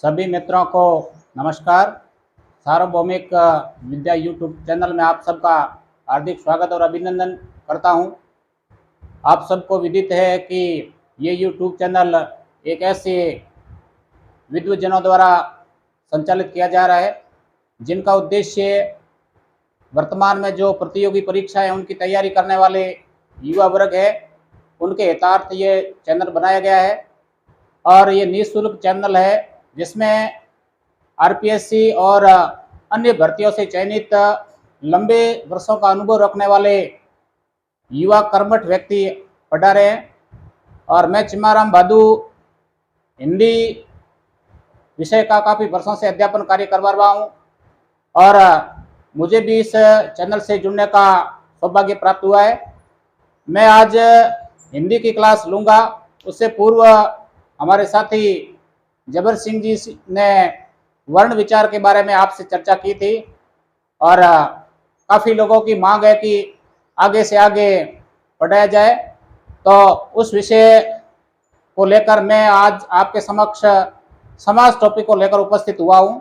सभी मित्रों को नमस्कार। सार्वभौमिक विद्या यूट्यूब चैनल में आप सबका हार्दिक स्वागत और अभिनंदन करता हूं। आप सबको विदित है कि ये यूट्यूब चैनल एक ऐसे विद्वजनों द्वारा संचालित किया जा रहा है जिनका उद्देश्य वर्तमान में जो प्रतियोगी परीक्षा है उनकी तैयारी करने वाले युवा वर्ग है उनके हितार्थ ये चैनल बनाया गया है। और ये निःशुल्क चैनल है जिसमें आरपीएससी और अन्य भर्तियों से चयनित लंबे वर्षों का अनुभव रखने वाले युवा कर्मठ व्यक्ति पढ़ा रहे हैं। और मैं चिमाराम भादू हिंदी विषय का काफ़ी वर्षों से अध्यापन कार्य करवा रहा हूँ और मुझे भी इस चैनल से जुड़ने का सौभाग्य प्राप्त हुआ है। मैं आज हिंदी की क्लास लूँगा। उससे पूर्व हमारे साथी जबर सिंह जी ने वर्ण विचार के बारे में आपसे चर्चा की थी और काफ़ी लोगों की मांग है कि आगे से आगे पढ़ाया जाए, तो उस विषय को लेकर मैं आज आपके समक्ष समाज टॉपिक को लेकर उपस्थित हुआ हूं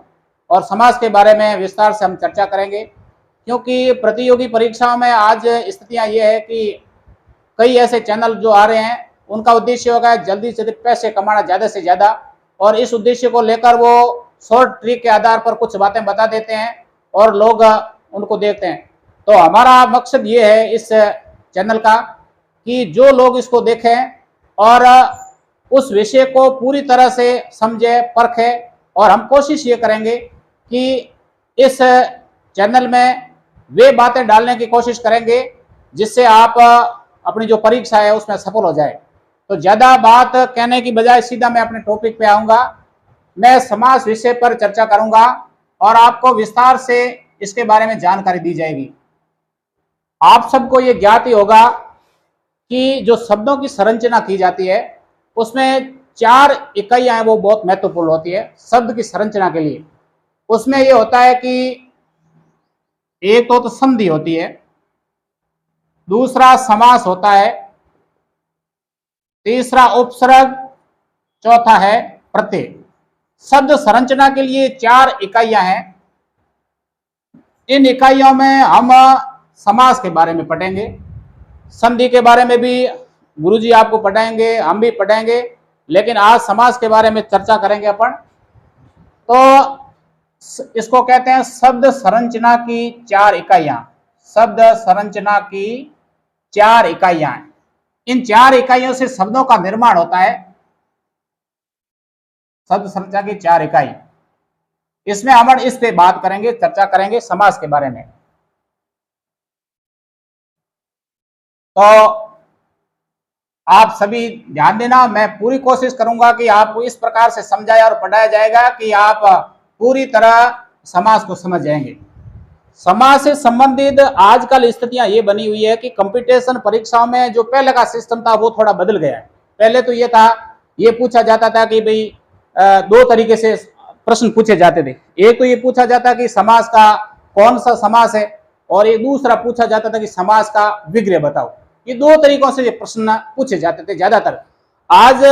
और समाज के बारे में विस्तार से हम चर्चा करेंगे। क्योंकि प्रतियोगी परीक्षाओं में आज स्थितियां ये है कि कई ऐसे चैनल जो आ रहे हैं उनका उद्देश्य होगा जल्दी से पैसे कमाना ज़्यादा से ज़्यादा, और इस उद्देश्य को लेकर वो शॉर्ट ट्रिक के आधार पर कुछ बातें बता देते हैं और लोग उनको देखते हैं। तो हमारा मकसद ये है इस चैनल का कि जो लोग इसको देखें और उस विषय को पूरी तरह से समझे परखे, और हम कोशिश ये करेंगे कि इस चैनल में वे बातें डालने की कोशिश करेंगे जिससे आप अपनी जो परीक्षा है उसमें सफल हो जाए। तो ज़्यादा बात कहने की बजाय सीधा मैं अपने टॉपिक पे आऊँगा। मैं समास विषय पर चर्चा करूँगा और आपको विस्तार से इसके बारे में जानकारी दी जाएगी। आप सबको ये ज्ञात ही होगा कि जो शब्दों की संरचना की जाती है उसमें 4 इकाइयाँ हैं, वो बहुत महत्वपूर्ण होती है शब्द की संरचना के लिए। उसमें ये होता है कि एक तो संधि होती है, दूसरा समास होता है, तीसरा उपसर्ग, चौथा है प्रत्यय। शब्द संरचना के लिए 4 इकाइयां हैं। इन इकाइयों में हम समास के बारे में पढ़ेंगे, संधि के बारे में भी गुरुजी आपको पढ़ाएंगे, हम भी पढ़ेंगे, लेकिन आज समास के बारे में चर्चा करेंगे अपन। तो इसको कहते हैं शब्द संरचना की 4 इकाइयां। शब्द संरचना की 4 इकाइयां हैं। इन 4 इकाइयों से शब्दों का निर्माण होता है। शब्द संरचना की 4 इकाई, इसमें हम इस पे बात करेंगे, चर्चा करेंगे समास के बारे में। तो आप सभी ध्यान देना, मैं पूरी कोशिश करूंगा कि आपको इस प्रकार से समझाया और पढ़ाया जाएगा कि आप पूरी तरह समास को समझ जाएंगे। समाज से संबंधित आजकल स्थितियां ये बनी हुई है कि कंपटीशन परीक्षाओं में जो पहले का सिस्टम था वो थोड़ा बदल गया है। पहले तो ये था, ये पूछा जाता था कि भाई 2 तरीके से प्रश्न पूछे जाते थे। एक तो ये पूछा जाता कि समास का कौन सा समास है, और एक दूसरा पूछा जाता था कि समास का विग्रह बताओ। ये 2 तरीकों से ये प्रश्न पूछे जाते थे ज्यादातर। आज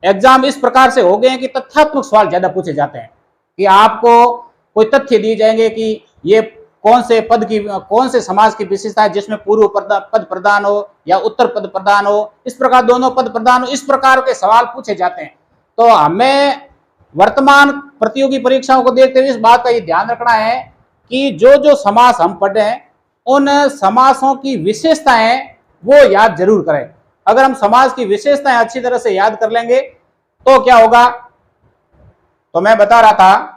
एग्जाम इस प्रकार से हो गए हैं कि तथ्यात्मक सवाल ज्यादा पूछे जाते हैं कि आपको कोई तथ्य दिए जाएंगे कि ये कौन से पद की, कौन से समास की विशेषता है जिसमें पूर्व पद प्रधान हो या उत्तर पद प्रधान हो, इस प्रकार दोनों पद प्रधान हो, इस प्रकार के सवाल पूछे जाते हैं। तो हमें वर्तमान प्रतियोगी परीक्षाओं को देखते हुए इस बात का ये ध्यान रखना है कि जो जो समास हम पढ़े हैं उन समासों की विशेषताएं वो याद जरूर करें। अगर हम समास की विशेषताएं अच्छी तरह से याद कर लेंगे तो क्या होगा। तो मैं बता रहा था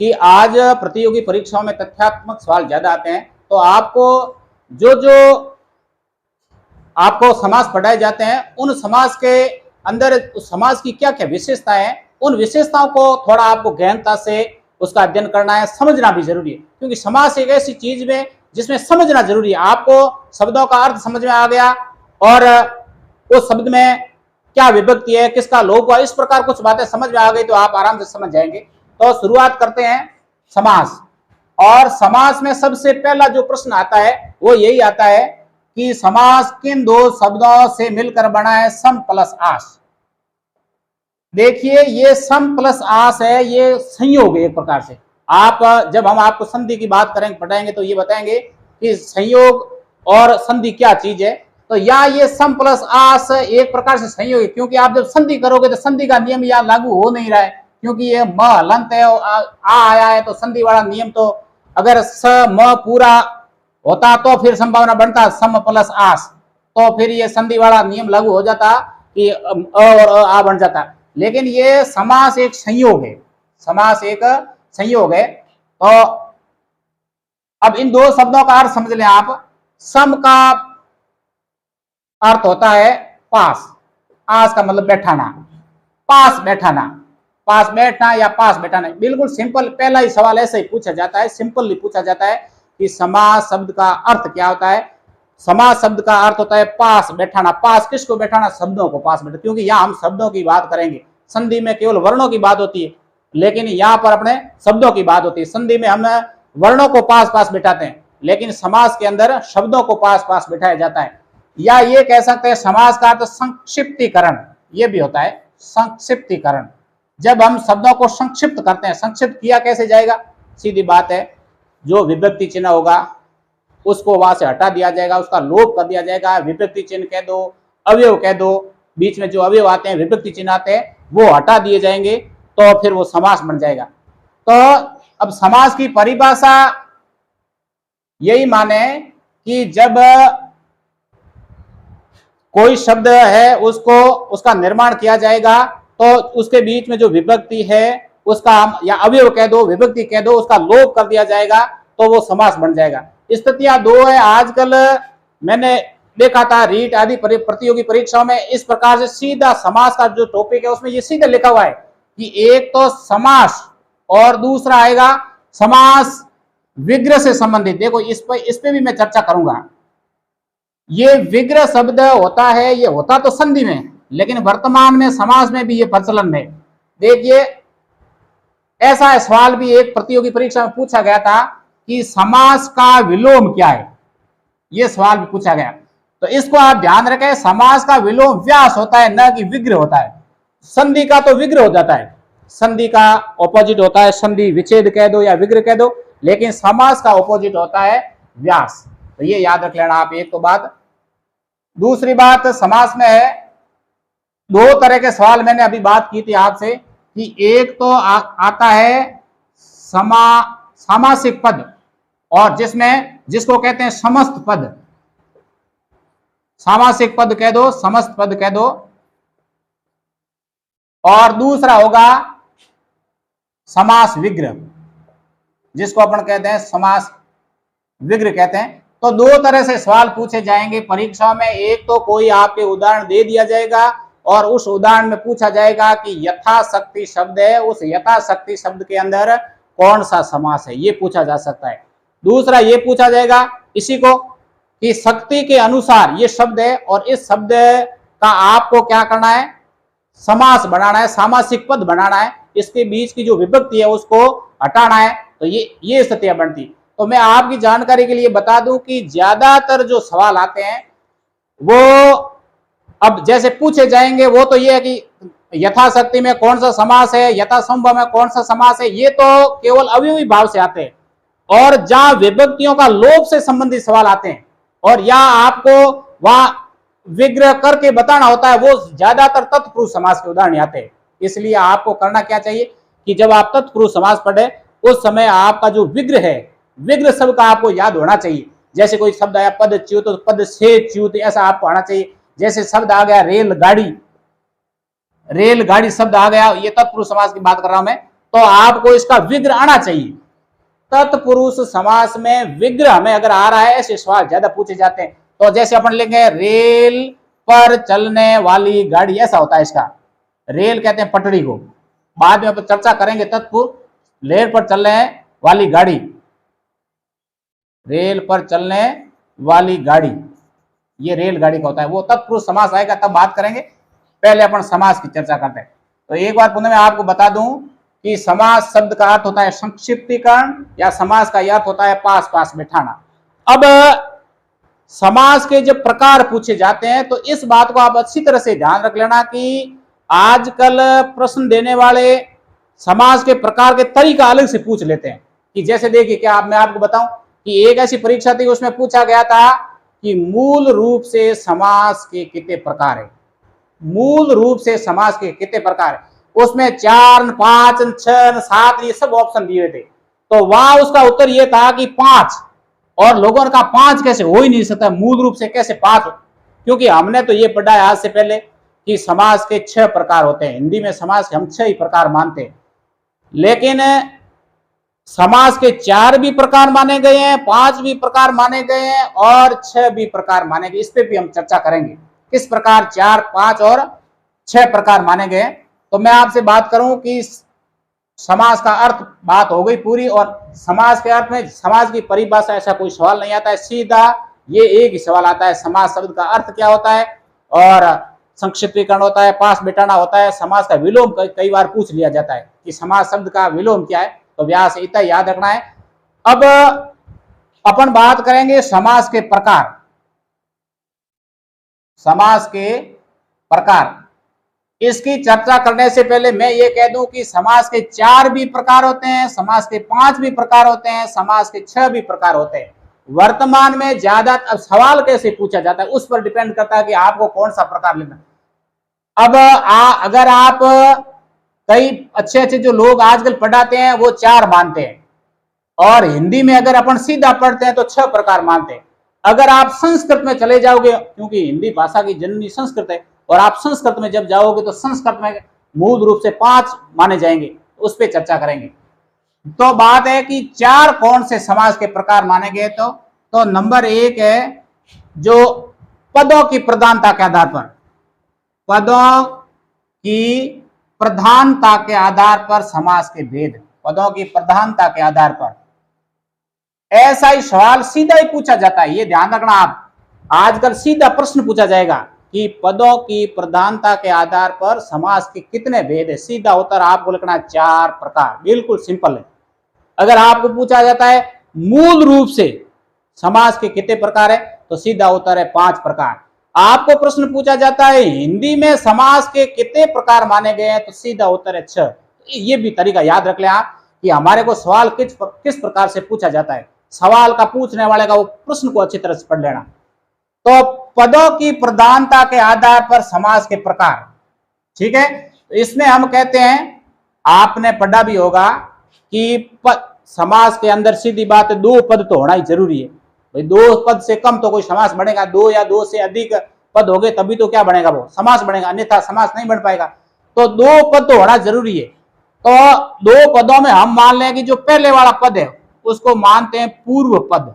कि आज प्रतियोगी परीक्षाओं में तथ्यात्मक सवाल ज्यादा आते हैं, तो आपको जो जो आपको समास पढ़ाए जाते हैं उन समास के अंदर उस समास की क्या क्या विशेषताएं हैं, उन विशेषताओं को थोड़ा आपको गहनता से उसका अध्ययन करना है, समझना भी जरूरी है। क्योंकि समास एक ऐसी चीज में जिसमें समझना जरूरी है। आपको शब्दों का अर्थ समझ में आ गया और उस शब्द में क्या विभक्ति है, किसका लोप हुआ, इस प्रकार कुछ बातें समझ में आ गई तो आप आराम से समझ जाएंगे। तो शुरुआत करते हैं समास। और समास में सबसे पहला जो प्रश्न आता है वो यही आता है कि समास किन 2 शब्दों से मिलकर बना है, सम प्लस आस। देखिए ये सम प्लस आस है, ये संयोग है एक प्रकार से। आप जब हम आपको संधि की बात करेंगे पढ़ाएंगे तो ये बताएंगे कि संयोग और संधि क्या चीज है। तो या ये सम प्लस आस एक प्रकार से संयोग है, क्योंकि आप जब संधि करोगे तो संधि का नियम यहाँ लागू हो नहीं रहा है, क्योंकि ये म हलंत है और आ आया है, तो संधि वाला नियम तो अगर स म पूरा होता तो फिर संभावना बनता सम प्लस आस, तो फिर ये संधि वाला नियम लागू हो जाता कि अ और आ बन जाता। लेकिन ये समास एक संयोग है, समास एक संयोग है। तो अब इन दो शब्दों का अर्थ समझ लें आप। सम का अर्थ होता है पास, आस का मतलब बैठाना, पास बैठाना, पास बैठना या पास बैठाना। बिल्कुल सिंपल, पहला ही सवाल ऐसे ही पूछा जाता है, सिंपल पूछा जाता है कि समास शब्द का अर्थ क्या होता है। समास शब्द का अर्थ होता है पास बैठाना। पास किसको बैठाना? शब्दों को पास बैठा, क्योंकि यहाँ हम शब्दों की बात करेंगे। संधि में केवल वर्णों की बात होती है, लेकिन यहाँ पर अपने शब्दों की बात होती है। संधि में हम वर्णों को पास पास बिठाते हैं, लेकिन समास के अंदर शब्दों को पास पास बिठाया जाता है। या ये कह सकते हैं समास का अर्थ संक्षिप्तीकरण, ये भी होता है संक्षिप्तीकरण। जब हम शब्दों को संक्षिप्त करते हैं, संक्षिप्त किया कैसे जाएगा? सीधी बात है, जो विभक्ति चिन्ह होगा उसको वहां से हटा दिया जाएगा, उसका लोप कर दिया जाएगा। विभक्ति चिन्ह कह दो, अवयव कह दो, बीच में जो अवयव आते हैं, विभक्ति चिन्ह आते हैं, वो हटा दिए जाएंगे, तो फिर वो समास बन जाएगा। तो अब समास की परिभाषा यही माने कि जब कोई शब्द है उसको उसका निर्माण किया जाएगा, तो उसके बीच में जो विभक्ति है उसका, या अवयव कह दो, विभक्ति कह दो, उसका लोप कर दिया जाएगा, तो वो समास बन जाएगा। स्थितियां दो है। आजकल मैंने देखा था रीट आदि प्रतियोगी परीक्षाओं में इस प्रकार से सीधा समास का जो टॉपिक है उसमें ये सीधा लिखा हुआ है कि एक तो समास और दूसरा आएगा समास विग्रह से संबंधित। देखो इस पे भी मैं चर्चा करूंगा। ये विग्रह शब्द होता है, ये होता तो संधि में, लेकिन वर्तमान में समास में भी ये प्रचलन में। देखिए ऐसा सवाल भी एक प्रतियोगी परीक्षा में पूछा गया था कि समास का विलोम क्या है, ये सवाल भी पूछा गया। तो इसको आप ध्यान रखें, समास का विलोम व्यास होता है, न कि विग्रह होता है। संधि का तो विग्रह हो जाता है, संधि का ऑपोजिट होता है संधि, विच्छेद कह दो या विग्रह कह दो, लेकिन समास का ऑपोजिट होता है व्यास। तो ये याद रख लेना आप, एक तो बात। दूसरी बात समास में है, दो तरह के सवाल मैंने अभी बात की थी आपसे कि एक तो आता है सामासिक पद, और जिसको कहते हैं समस्त पद, सामासिक पद कह दो, समस्त पद कह दो। और दूसरा होगा समास विग्रह, जिसको अपन कहते हैं समास विग्रह कहते हैं। तो दो तरह से सवाल पूछे जाएंगे परीक्षा में। एक तो कोई आपके उदाहरण दे दिया जाएगा और उस उदाहरण में पूछा जाएगा कि यथाशक्ति शब्द है, उस यथाशक्ति शब्द के अंदर कौन सा समास है, ये पूछा जा सकता है। दूसरा ये पूछा जाएगा इसी को कि शक्ति के अनुसार ये शब्द है और इस शब्द का आपको क्या करना है, समास बनाना है, सामासिक पद बनाना है, इसके बीच की जो विभक्ति है उसको हटाना है। तो ये स्थितियां बनती। तो मैं आपकी जानकारी के लिए बता दूं कि ज्यादातर जो सवाल आते हैं वो अब जैसे पूछे जाएंगे वो तो ये है कि यथाशक्ति में कौन सा समास है, यथासंभव में कौन सा समास है, ये तो केवल अवयवी भाव से आते हैं। और जहां विभक्तियों का लोप से संबंधित सवाल आते हैं और या आपको वहां विग्रह करके बताना होता है, वो ज्यादातर तत्पुरुष समास के उदाहरण आते हैं। इसलिए आपको करना क्या चाहिए कि जब आप तत्पुरुष समास पढ़े उस समय आपका जो विग्रह है, विग्रह शब्द का आपको याद होना चाहिए। जैसे कोई शब्द आया पद च्युत, तो पद से च्युत, ऐसा आपको आना चाहिए। जैसे शब्द आ गया रेलगाड़ी, रेलगाड़ी शब्द आ गया, ये तत्पुरुष समास की बात कर रहा हूं मैं, तो आपको इसका विग्रह आना चाहिए। तत्पुरुष समास में विग्रह में अगर आ रहा है, ऐसे सवाल ज्यादा पूछे जाते हैं। तो जैसे अपन लेंगे रेल पर चलने वाली गाड़ी, ऐसा होता है इसका। रेल कहते हैं पटरी को, बाद में अपन चर्चा करेंगे तत्पुरुष। रेल पर चलने वाली गाड़ी, रेल पर चलने वाली गाड़ी, ये रेलगाड़ी का होता है। वो तत्पुरुष समास आएगा तब बात करेंगे, पहले अपन समास की चर्चा करते हैं। तो एक बार पुनः मैं आपको बता दूं कि समास शब्द का अर्थ होता है संक्षिप्तीकरण, या समास का अर्थ होता है पास पास बिठाना। अब समास के जब प्रकार पूछे जाते हैं तो इस बात को आप अच्छी तरह से ध्यान रख लेना कि आजकल प्रश्न देने वाले समास के प्रकार के तरीका अलग से पूछ लेते हैं। कि जैसे देखिए, क्या मैं आपको बताऊं कि एक ऐसी परीक्षा थी, उसमें पूछा गया था कि मूल रूप से समास के कितने प्रकार है। मूल रूप से समास के कितने प्रकार है, उसमें 4, 5, 6, 7 ये सब ऑप्शन दिए थे। तो वहां उसका उत्तर ये था कि 5। और लोगों ने कहा 5 कैसे, हो ही नहीं सकता, मूल रूप से कैसे 5। क्योंकि हमने तो ये पढ़ा है आज से पहले कि समास के 6 प्रकार होते हैं। हिंदी में समास के हम 6 ही प्रकार मानते हैं, लेकिन समास के 4 भी प्रकार माने गए हैं, 5 भी प्रकार माने गए हैं और 6 भी प्रकार माने गए। इस पे भी हम चर्चा करेंगे किस प्रकार 4, 5 और 6 प्रकार माने गए। तो मैं आपसे बात करूं कि समास का अर्थ बात हो गई पूरी, और समास के अर्थ में समास की परिभाषा ऐसा कोई सवाल नहीं आता है, सीधा ये एक ही सवाल आता है, समास शब्द का अर्थ क्या होता है और संक्षिप्तीकरण होता है, पास बिठाना होता है। समास का विलोम कई बार पूछ लिया जाता है कि समास शब्द का विलोम क्या है, तो व्यास इतना याद रखना है। अब अपन बात करेंगे समास के प्रकार। समास के प्रकार, इसकी चर्चा करने से पहले मैं ये कह दूं कि समास के 4 भी प्रकार होते हैं, समास के 5 भी प्रकार होते हैं, समास के 6 भी प्रकार होते हैं। वर्तमान में ज्यादा अब सवाल कैसे पूछा जाता है उस पर डिपेंड करता है कि आपको कौन सा प्रकार लेना। अब अगर आप कई अच्छे अच्छे जो लोग आजकल पढ़ाते हैं वो 4 मानते हैं, और हिंदी में अगर अपन सीधा पढ़ते हैं तो 6 प्रकार मानते हैं। अगर आप संस्कृत में चले जाओगे, क्योंकि हिंदी भाषा की जननी संस्कृत है, और आप संस्कृत में जब जाओगे तो संस्कृत में मूल रूप से 5 माने जाएंगे, उस पर चर्चा करेंगे। तो बात है कि 4 कौन से समास के प्रकार माने गए। तो नंबर 1 है जो पदों की प्रधानता के आधार पर, पदों की प्रधानता के आधार पर समास के भेद, पदों की प्रधानता के आधार पर। ऐसा ही सवाल सीधा ही पूछा जाता है, ये ध्यान रखना आप। आजकल सीधा प्रश्न पूछा जाएगा कि पदों की प्रधानता के आधार पर समास के कितने भेद है। सीधा उत्तर आपको लिखना 4 प्रकार, बिल्कुल सिंपल है। अगर आपको पूछा जाता है मूल रूप से समास के कितने प्रकार है, तो सीधा उत्तर है 5 प्रकार। आपको प्रश्न पूछा जाता है हिंदी में समास के कितने प्रकार माने गए हैं, तो सीधा उत्तर है 6। ये भी तरीका याद रख लें आप कि हमारे को सवाल किस प्रकार से पूछा जाता है। सवाल का पूछने वाले का वो प्रश्न को अच्छी तरह से पढ़ लेना। तो पदों की प्रधानता के आधार पर समास के प्रकार, ठीक है। तो इसमें हम कहते हैं, आपने पढ़ा भी होगा कि समास के अंदर सीधी बात है 2 पद तो होना ही जरूरी है। भाई 2 पद से कम तो कोई समास बनेगा, 2 या 2 से अधिक पद हो गए तभी तो क्या बनेगा, वो समास बनेगा, अन्यथा समास नहीं बन पाएगा। तो 2 पद तो होना जरूरी है। तो 2 पदों में हम मान लें कि जो पहले वाला पद है उसको मानते हैं पूर्व पद,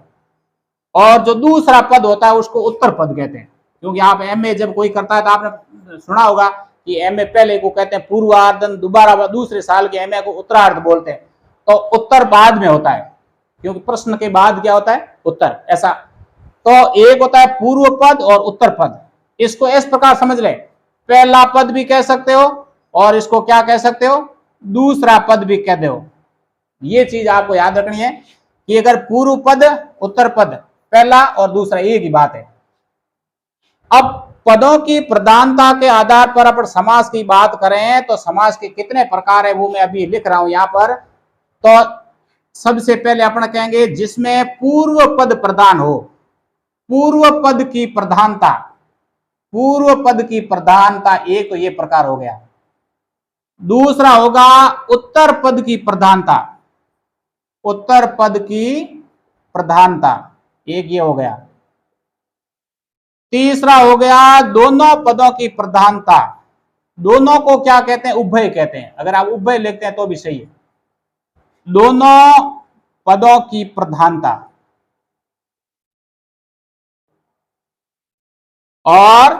और जो दूसरा पद होता है उसको उत्तर पद कहते हैं। क्योंकि आप एमए जब कोई करता है तो आपने सुना होगा कि एमए पहले को कहते हैं पूर्वार्ध, दोबारा दूसरे साल के एमए को उत्तरार्ध बोलते हैं। तो उत्तर बाद में होता है, क्योंकि प्रश्न के बाद क्या होता है, उत्तर, ऐसा। तो एक होता है पूर्व पद और उत्तर पद। इसको इस प्रकार समझ ले, पहला पद भी कह सकते हो और इसको क्या कह सकते हो, दूसरा पद भी कह दो। ये चीज आपको याद रखनी है कि अगर पूर्व पद उत्तर पद, पहला और दूसरा एक ही बात है। अब पदों की प्रधानता के आधार पर अपन समास की बात करें तो समास के कितने प्रकार है वो मैं अभी लिख रहा हूं यहां पर। तो सबसे पहले अपन कहेंगे जिसमें पूर्व पद प्रधान हो, पूर्व पद की प्रधानता, पूर्व पद की प्रधानता एक तो ये प्रकार हो गया। दूसरा होगा उत्तर पद की प्रधानता, उत्तर पद की प्रधानता, एक ये हो गया। तीसरा हो गया दोनों पदों की प्रधानता, दोनों को क्या कहते हैं, उभय कहते हैं। अगर आप उभय लिखते हैं तो भी सही है, दोनों पदों की प्रधानता। और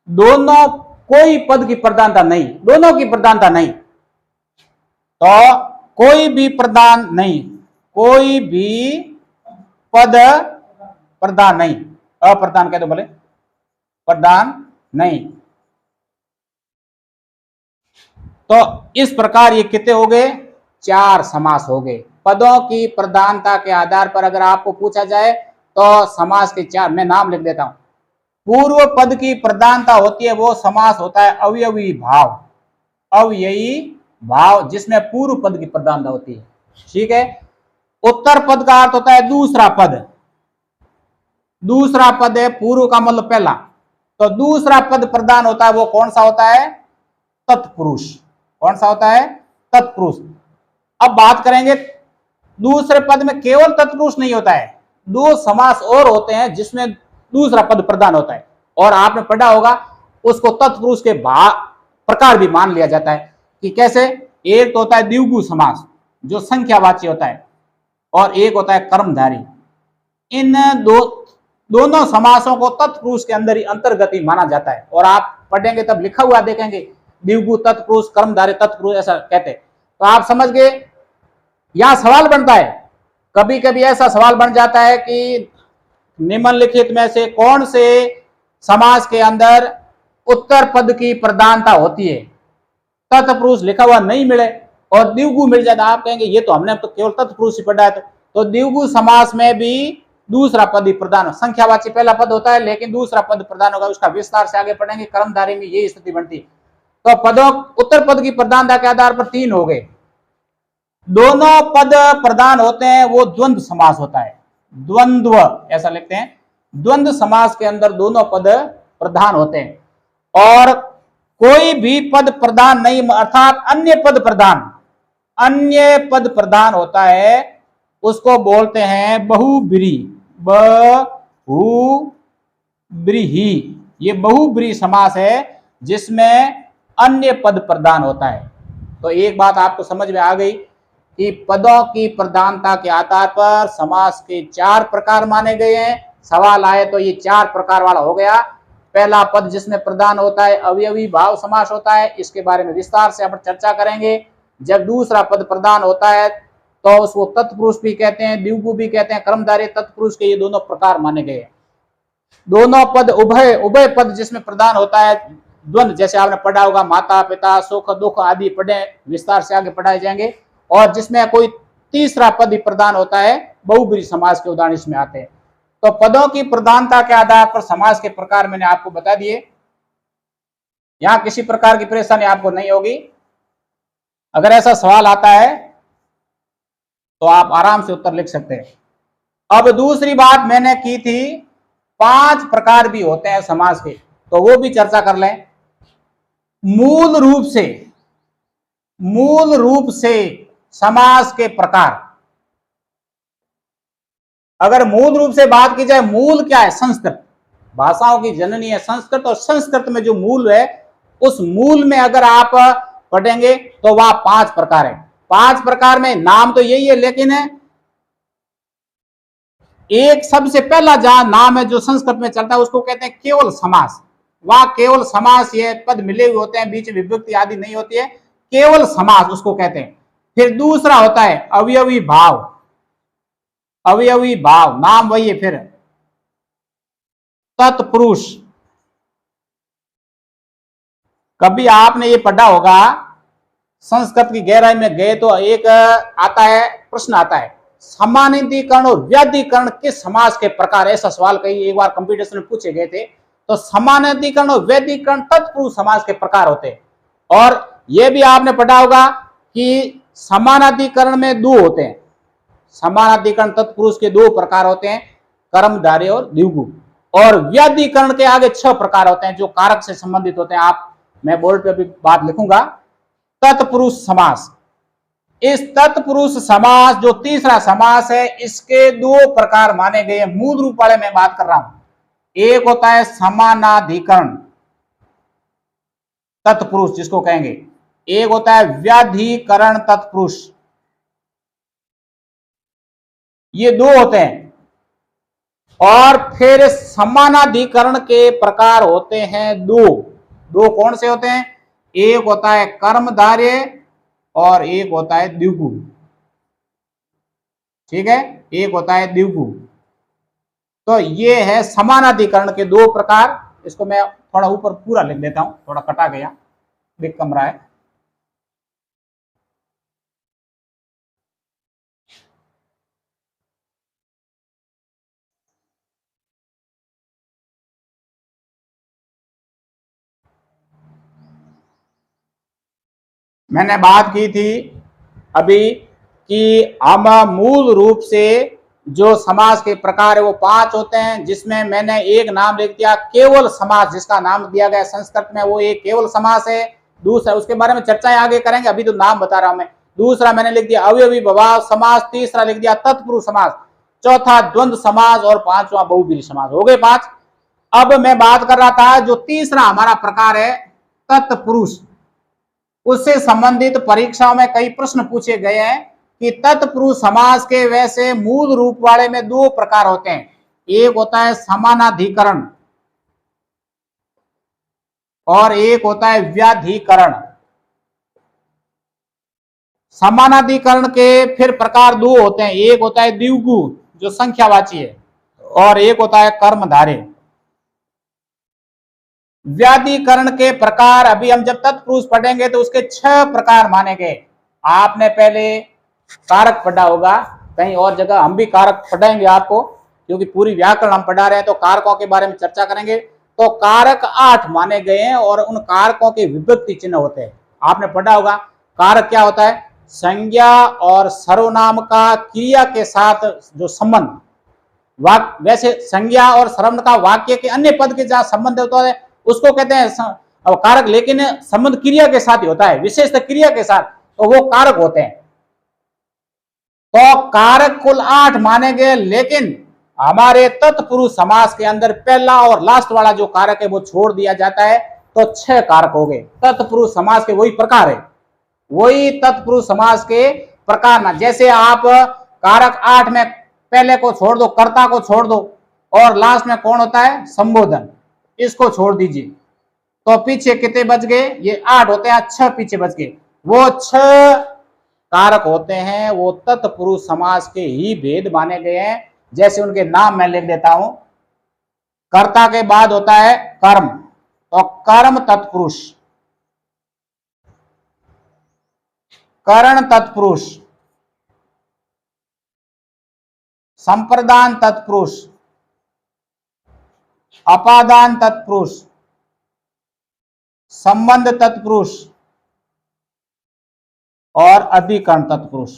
दोनों, कोई पद की प्रधानता नहीं, दोनों की प्रधानता नहीं, तो कोई भी प्रधान नहीं, कोई भी पद प्रधान नहीं, अप्रधान कह दो भले, प्रधान नहीं। तो इस प्रकार ये कितने हो गए, 4 समास हो गए। पदों की प्रधानता के आधार पर अगर आपको पूछा जाए तो समास के 4, मैं नाम लिख देता हूं। पूर्व पद की प्रधानता होती है वो समास होता है अवयवी भाव। अवयवी भाव जिसमें पूर्व पद की प्रधानता होती है। ठीक है। उत्तर पद का अर्थ होता है दूसरा पद। दूसरा पद है, पूर्व का मतलब पहला, तो दूसरा पद प्रधान होता है वो कौन सा होता है? तत्पुरुष। कौन सा होता है? तत्पुरुष। अब बात करेंगे, दूसरे पद में केवल तत्पुरुष नहीं होता है, दो समास और होते हैं जिसमें दूसरा पद प्रधान होता है, और आपने पढ़ा होगा उसको तत्पुरुष के प्रकार भी मान लिया जाता है कि कैसे। एक तो होता है द्विगु समास जो संख्यावाची होता है, और एक होता है कर्मधारी। इन दोनों समासों को तत्पुरुष के अंदर ही अंतर्गत ही माना जाता है, और आप पढ़ेंगे तब लिखा हुआ देखेंगे द्विगु तत्पुरुष, कर्मधारी तत्पुरुष ऐसा कहते हैं। तो आप समझ गए। यहां सवाल बनता है, कभी कभी ऐसा सवाल बन जाता है कि निम्नलिखित में से कौन से समास के अंदर उत्तर पद की प्रधानता होती है, तत्पुरुष लिखा हुआ नहीं मिले और द्विगु मिल जाता, आप कहेंगे ये तो हमने तो केवल तत्पुरुष ही पढ़ा है। तो द्विगु समास में भी दूसरा पद ही प्रधान, संख्यावाची पहला पद होता है लेकिन दूसरा पद प्रधान होगा। उसका विस्तार से आगे पढ़ेंगे। कर्मधारी में यही स्थिति बनती। तो पदों, उत्तर पद की प्रधानता के आधार पर तीन हो गए। दोनों पद प्रधान होते हैं वो द्वंद्व समास होता है। द्वंद्व ऐसा लिखते हैं। द्वंद्व समास के अंदर दोनों पद प्रधान होते हैं, और कोई भी पद प्रधान नहीं, अर्थात अन्य पद प्रधान, अन्य पद प्रधान होता है उसको बोलते हैं बहुब्रीहि। बहुब्रीहि, ये बहुब्रीहि समास है जिसमें अन्य पद प्रधान होता है। तो एक बात आपको समझ में आ गई कि पदों की प्रधानता के आधार पर समास के चार प्रकार माने गए हैं। सवाल आए तो ये चार प्रकार वाला हो गया। पहला पद जिसमें प्रधान होता है अवयवी भाव समास होता है, इसके बारे में विस्तार से अपन चर्चा करेंगे। जब दूसरा पद प्रधान होता है तो उसको तत्पुरुष भी कहते हैं, द्विगु भी कहते हैं, कर्मधारय तत्पुरुष के ये दोनों प्रकार माने गए। दोनों पद उभय, उभय पद जिसमें प्रधान होता है द्वंद्व, जैसे आपने पढ़ा होगा माता पिता सुख दुख आदि पढ़े, विस्तार से आगे पढ़ाए जाएंगे। और जिसमें कोई तीसरा पद ही प्रधान होता है बहुब्रीहि समास के उदाहरण इसमें आते हैं। तो पदों की प्रधानता के आधार पर समास के प्रकार मैंने आपको बता दिए। यहां किसी प्रकार की परेशानी आपको नहीं होगी। अगर ऐसा सवाल आता है तो आप आराम से उत्तर लिख सकते हैं। अब दूसरी बात मैंने की थी, पांच प्रकार भी होते हैं समास के, तो वो भी चर्चा कर लें। मूल रूप से समास के प्रकार। अगर मूल रूप से बात की जाए, मूल क्या है? संस्कृत, भाषाओं की जननी है संस्कृत, और संस्कृत में जो मूल है उस मूल में अगर आप पढ़ेंगे तो वह पांच प्रकार है। पांच प्रकार में नाम तो यही है, लेकिन एक सबसे पहला जहां नाम है जो संस्कृत में चलता है उसको कहते हैं केवल समास। वह केवल समास, ये पद मिले हुए होते हैं, बीच विभक्ति आदि नहीं होती है, केवल समास उसको कहते हैं। फिर दूसरा होता है अवयवी भाव। अवयवी भाव नाम वही है, फिर तत्पुरुष। कभी आपने ये पढ़ा होगा, संस्कृत की गहराई में गए तो एक आता है, प्रश्न आता है, समानाधिकरण और व्याधिकरण किस समास के प्रकार? ऐसा सवाल कई एक बार कंपटीशन में पूछे गए थे। तो समानाधिकरण और व्याधिकरण तत्पुरुष समास के प्रकार होते हैं। और यह भी आपने पढ़ा होगा कि समानाधिकरण में दो होते हैं। समानाधिकरण तत्पुरुष के दो प्रकार होते हैं, कर्मधारय और द्विगु। और व्याधिकरण के आगे छह प्रकार होते हैं जो कारक से संबंधित होते हैं। आप, मैं बोर्ड पे भी बात लिखूंगा। तत्पुरुष समास, इस तत्पुरुष समास जो तीसरा समास है इसके दो प्रकार माने गए। मूल रूप वाले मैं बात कर रहा हूं। एक होता है समानाधिकरण तत्पुरुष जिसको कहेंगे, एक होता है व्याधिकरण तत्पुरुष। ये दो होते हैं। और फिर समानाधिकरण के प्रकार होते हैं दो। दो कौन से होते हैं? एक होता है कर्मधारय और एक होता है द्विगु। ठीक है, एक होता है द्विगु। तो ये है समानाधिकरण के दो प्रकार। इसको मैं थोड़ा ऊपर पूरा लिख देता हूं, थोड़ा कटा गया, दिख कम रहा है। मैंने बात की थी अभी कि हम मूल रूप से जो समास के प्रकार है वो 5 होते हैं, जिसमें मैंने एक नाम लिख दिया केवल समास, जिसका नाम दिया गया संस्कृत में, वो एक केवल समास है। दूसरा, उसके बारे में चर्चाएं आगे करेंगे, अभी तो नाम बता रहा हूं मैं। दूसरा मैंने लिख दिया अवयवी भवार समास, तीसरा लिख दिया तत्पुरुष समास, चौथा द्वंद्व समास और पांचवा बहुव्रीहि समास। हो गए 5। अब मैं बात कर रहा था जो तीसरा हमारा प्रकार है तत्पुरुष, उससे संबंधित परीक्षाओं में कई प्रश्न पूछे गए हैं कि तत्पुरुष समास के वैसे मूल रूप वाले में 2 प्रकार होते हैं। एक होता है समानाधिकरण और एक होता है व्याधिकरण। समानाधिकरण के फिर प्रकार 2 होते हैं, एक होता है द्विगु जो संख्यावाची है, और एक होता है कर्मधारय। व्याधिकरण के प्रकार अभी हम जब तत्पुरुष पढ़ेंगे तो उसके 6 प्रकार माने गए। आपने पहले कारक पढ़ा होगा, कहीं और जगह हम भी कारक पढ़ाएंगे आपको, क्योंकि पूरी व्याकरण हम पढ़ा रहे हैं तो कारकों के बारे में चर्चा करेंगे। तो कारक 8 माने गए हैं और उन कारकों के विभक्ति चिन्ह होते हैं। आपने पढ़ा होगा कारक क्या होता है, संज्ञा और सर्वनाम का क्रिया के साथ जो संबंध, वैसे संज्ञा और सर्वनाम का वाक्य के अन्य पद के जहां संबंध होता है उसको कहते हैं कारक, लेकिन संबंध क्रिया के साथ ही होता है, विशेषतः क्रिया के साथ, तो वो कारक होते हैं। तो कारक कुल 8 माने गए, लेकिन हमारे तत्पुरुष समास के अंदर पहला और लास्ट वाला जो कारक है वो छोड़ दिया जाता है, तो 6 कारक हो गए। तत्पुरुष समास के वही प्रकार है, वही तत्पुरुष समास के प्रकार ना, जैसे आप कारक 8 में पहले को छोड़ दो, कर्ता को छोड़ दो, और लास्ट में कौन होता है, संबोधन, इसको छोड़ दीजिए, तो पीछे कितने बच गए, ये 8 होते हैं, 6 पीछे बच गए। वो 6 कारक होते हैं, वो तत्पुरुष समास के ही भेद माने गए हैं। जैसे उनके नाम मैं लिख देता हूं, कर्ता के बाद होता है कर्म, तो कर्म तत्पुरुष, करण तत्पुरुष, संप्रदान तत्पुरुष, अपादान तत्पुरुष, संबंध तत्पुरुष और अधिकरण तत्पुरुष।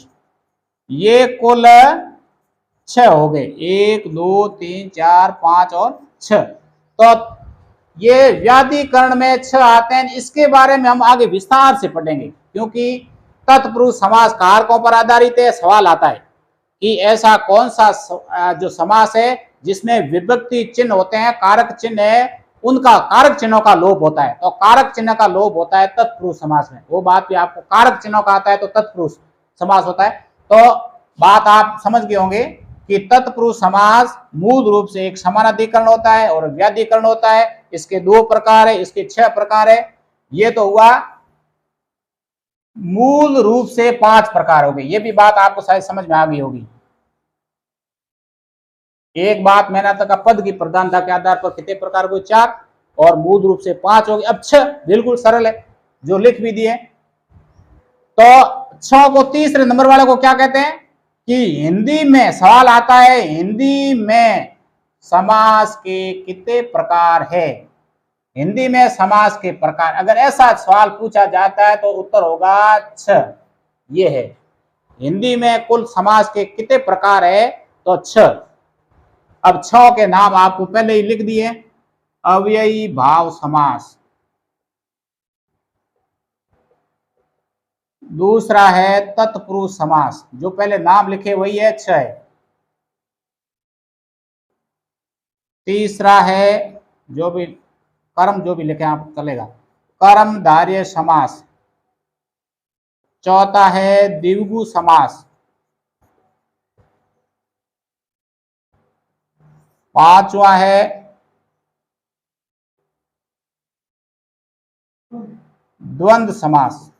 ये कुल 6 हो गए, 1 2 3 4 5 और 6। तो ये व्याधिकरण में 6 आते हैं, इसके बारे में हम आगे विस्तार से पढ़ेंगे, क्योंकि तत्पुरुष समास कारकों पर आधारित है। सवाल आता है कि ऐसा कौन सा जो समास है जिसमें विभक्ति चिन्ह होते हैं, कारक चिन्ह है, उनका कारक चिन्हों का लोप होता है, तो कारक चिन्ह का लोप होता है तत्पुरुष समास में। वो बात भी आपको, कारक चिन्हों का आता है तो तत्पुरुष समास होता है। तो बात आप समझ गए होंगे कि तत्पुरुष समास मूल रूप से एक समानाधिकरण होता है और व्याधिकरण होता है। इसके 2 प्रकार है, इसके 6 प्रकार है। ये तो हुआ मूल रूप से 5 प्रकार हो गए। ये भी बात आपको शायद समझ में आ गई होगी। एक बात मैंने तक पद की प्रधानता के आधार पर कितने प्रकार को 4 और मूल रूप से 5 हो गए। अब 6 बिल्कुल सरल है, जो लिख भी दिए। तो 6 को तीसरे नंबर वाले को क्या कहते हैं कि हिंदी में सवाल आता है, हिंदी में समास के कितने प्रकार है, हिंदी में समास के प्रकार, अगर ऐसा सवाल पूछा जाता है तो उत्तर होगा 6। ये है हिंदी में कुल समास के कितने प्रकार है, तो 6। अब 6 के नाम आपको पहले ही लिख दिए। अव्ययी भाव समास, दूसरा है तत्पुरुष समास, जो पहले नाम लिखे वही है 6। तीसरा है जो भी कर्म जो भी लिखे आप चलेगा, कर्मधारय समास। चौथा है द्विगु समास। पांचवा है द्वंद्व समास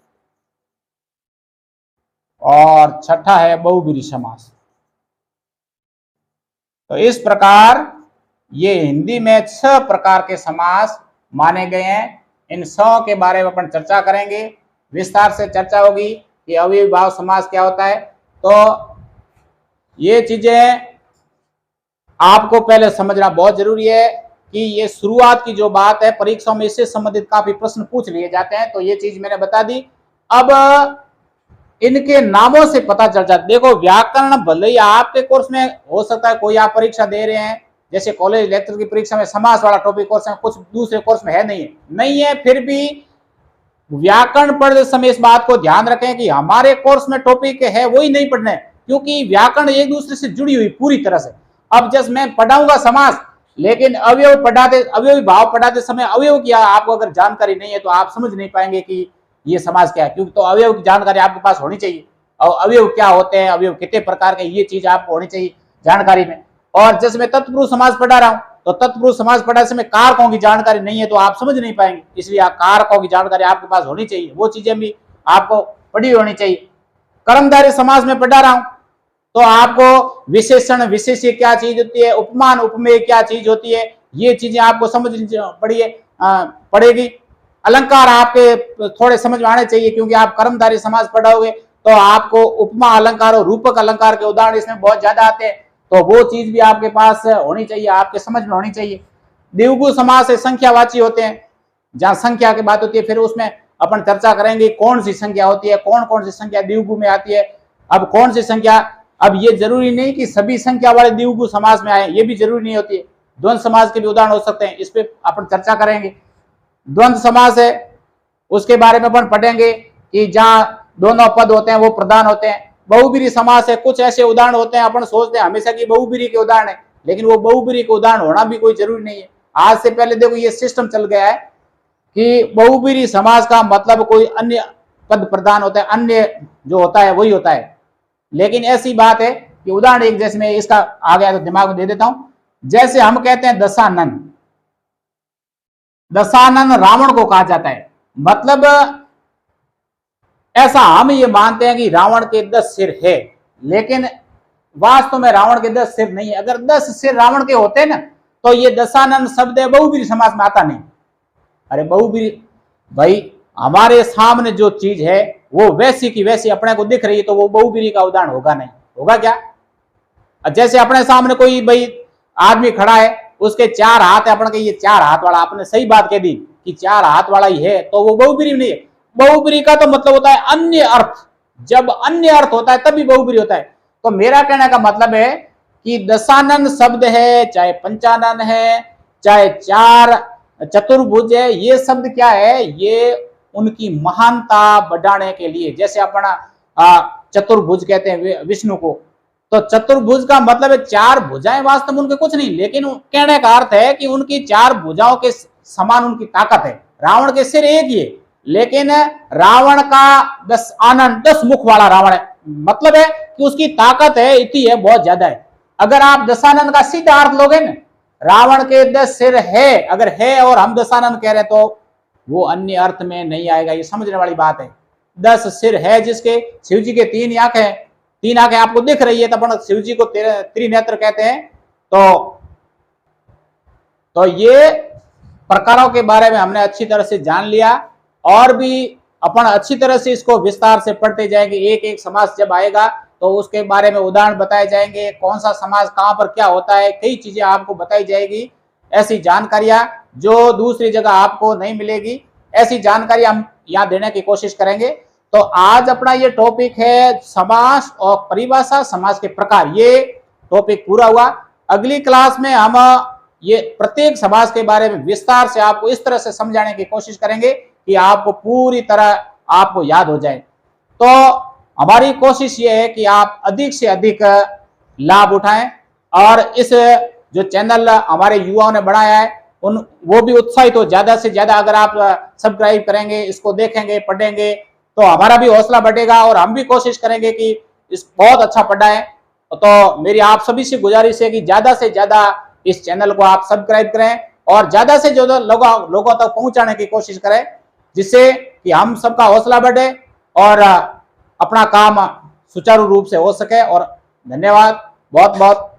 और छठा है बहुव्रीहि समास। तो इस प्रकार ये हिंदी में 6 प्रकार के समास माने गए हैं। इन 100 के बारे में अपन चर्चा करेंगे, विस्तार से चर्चा होगी कि अव्ययी भाव समास क्या होता है। तो ये चीजें आपको पहले समझना बहुत जरूरी है कि ये शुरुआत की जो बात है, परीक्षाओं में इससे संबंधित काफी प्रश्न पूछ लिए जाते हैं, तो ये चीज मैंने बता दी। अब इनके नामों से पता चल जाता। देखो व्याकरण भले ही आपके कोर्स में हो सकता है, कोई आप परीक्षा दे रहे हैं जैसे कॉलेज लेक्चर की परीक्षा में समास वाला टॉपिक कोर्स है, कुछ दूसरे कोर्स में है नहीं है, फिर भी व्याकरण पढ़ते समय इस बात को ध्यान रखें कि हमारे कोर्स में टॉपिक है वही नहीं पढ़ना है, क्योंकि व्याकरण एक दूसरे से जुड़ी हुई पूरी तरह से। अब जैसे मैं पढ़ाऊंगा समास, लेकिन अवयवी भाव पढ़ाते समय अवयव की आपको अगर जानकारी नहीं है तो आप समझ नहीं पाएंगे कि ये समास क्या है, क्योंकि तो अवयव की जानकारी आपके पास होनी चाहिए, और अवयव क्या होते हैं, अवयव कितने प्रकार के, ये चीज आपको होनी चाहिए जानकारी में। और जैसे मैं तत्पुरुष समास पढ़ा रहा हूं, तो तत्पुरुष समास पढ़ाते समय कारकों की जानकारी नहीं है तो आप समझ नहीं पाएंगे, इसलिए कारकों की जानकारी आपके पास होनी चाहिए, वो चीजें भी आपको पढ़ी होनी चाहिए। कर्मधारय समास में पढ़ा रहा हूं तो आपको विशेषण विशेष्य क्या चीज होती है, उपमान उपमेय क्या चीज होती है, ये चीजें आपको समझनी पड़ेगी। अलंकार आपके थोड़े समझ में आने चाहिए, क्योंकि आप कर्मधारय समास पढ़ाओगे तो आपको उपमा अलंकार और रूपक अलंकार के उदाहरण इसमें बहुत ज्यादा आते हैं, तो वो चीज भी आपके पास होनी चाहिए, आपके समझ में होनी चाहिए। द्विगु समास संख्यावाची होते हैं, जहां संख्या की बात होती है, फिर उसमें अपन चर्चा करेंगे कौन सी संख्या होती है, कौन कौन सी संख्या द्विगु में आती है। अब कौन सी संख्या, अब ये जरूरी नहीं कि सभी संख्या वाले द्विगु समास में आए, ये भी जरूरी नहीं होती है, द्वंद्व समास के भी उदाहरण हो सकते हैं, इस पे अपन चर्चा करेंगे। द्वंद्व समास है, उसके बारे में अपन पढ़ेंगे कि जहां दोनों पद होते हैं वो प्रधान होते हैं। बहुब्रीहि समास है, कुछ ऐसे उदाहरण होते हैं अपन सोचते हैं हमेशा कि बहुब्रीहि के उदाहरण है, लेकिन वो बहुब्रीहि के उदाहरण होना भी कोई जरूरी नहीं है। आज से पहले देखो ये सिस्टम चल गया है कि बहुब्रीहि समास का मतलब कोई अन्य पद प्रधान होता है, अन्य जो होता है वही होता है, लेकिन ऐसी बात है कि उदाहरण एक जैसे मैं इसका आ गया तो दिमाग में दे देता हूं। जैसे हम कहते हैं दशानन, दशानन रावण को कहा जाता है, मतलब ऐसा हम ये मानते हैं कि रावण के 10 सिर है, लेकिन वास्तव में रावण के 10 सिर नहीं है। अगर 10 सिर रावण के होते ना तो ये दशानन शब्द है बहुब्रीहि समास में आता नहीं। अरे बहुब्रीहि भाई, हमारे सामने जो चीज है वो वैसी की वैसी अपने को दिख रही है, तो वो बहुब्रीहि का उदाहरण होगा नहीं, होगा क्या? जैसे अपने सामने कोई भाई आदमी खड़ा है, उसके 4 हाथ है, अपन के ये 4 हाथ वाला, आपने सही बात कह दी कि 4 हाथ वाला ही है, तो वो बहुब्रीहि नहीं है। बहुब्रीहि का तो मतलब होता है अन्य अर्थ, जब अन्य अर्थ होता है तभी बहुब्रीहि होता है। तो मेरा कहने का मतलब है कि दशानन शब्द है, चाहे पंचानन है, चाहे 4 चतुर्भुज है, ये शब्द क्या है, ये उनकी महानता बढ़ाने के लिए, जैसे अपना चतुर्भुज कहते हैं विष्णु को, तो चतुर्भुज का मतलब है 4 भुजाएं, वास्तव में उनके कुछ नहीं, लेकिन कहने का अर्थ है कि उनकी 4 भुजाओं के समान उनकी ताकत है। रावण के सिर एक ही है, लेकिन रावण का 10 आनंद, 10 मुख वाला रावण है, मतलब है कि उसकी ताकत है, इतनी है, बहुत ज्यादा है। अगर आप दशानन का सीधा अर्थ लोगे ना, रावण के 10 सिर है, अगर है और हम दशानन कह रहे हैं तो वो अन्य अर्थ में नहीं आएगा, ये समझने वाली बात है। 10 सिर है जिसके, शिव जी के 3 आंखें हैं, 3 आंखें आपको दिख रही है, तो अपन शिव जी को त्रिनेत्र कहते हैं। तो ये प्रकारों के बारे में हमने अच्छी तरह से जान लिया, और भी अपन अच्छी तरह से इसको विस्तार से पढ़ते जाएंगे। एक एक समास जब आएगा तो उसके बारे में उदाहरण बताए जाएंगे, कौन सा समास कहां पर क्या होता है, कई चीजें आपको बताई जाएगी। ऐसी जानकारियां जो दूसरी जगह आपको नहीं मिलेगी, ऐसी जानकारी हम यहाँ देने की कोशिश करेंगे। तो आज अपना ये टॉपिक है समास और परिभाषा, समास के प्रकार, ये टॉपिक पूरा हुआ। अगली क्लास में हम ये प्रत्येक समास के बारे में विस्तार से आपको इस तरह से समझाने की कोशिश करेंगे कि आपको पूरी तरह आपको याद हो जाए। तो हमारी कोशिश ये है कि आप अधिक से अधिक लाभ उठाएं, और इस जो चैनल हमारे युवाओं ने बनाया है वो भी उत्साहित हो ज्यादा से ज्यादा। अगर आप सब्सक्राइब करेंगे, इसको देखेंगे, पढ़ेंगे, तो हमारा भी हौसला बढ़ेगा और हम भी कोशिश करेंगे कि इस बहुत अच्छा पढ़ाएं। तो मेरी आप सभी से गुजारिश है कि ज्यादा से ज्यादा इस चैनल को आप सब्सक्राइब करें और ज्यादा से ज्यादा लोगों तक पहुंचाने की कोशिश करें, जिससे कि हम सबका हौसला बढ़े और अपना काम सुचारू रूप से हो सके। और धन्यवाद, बहुत बहुत।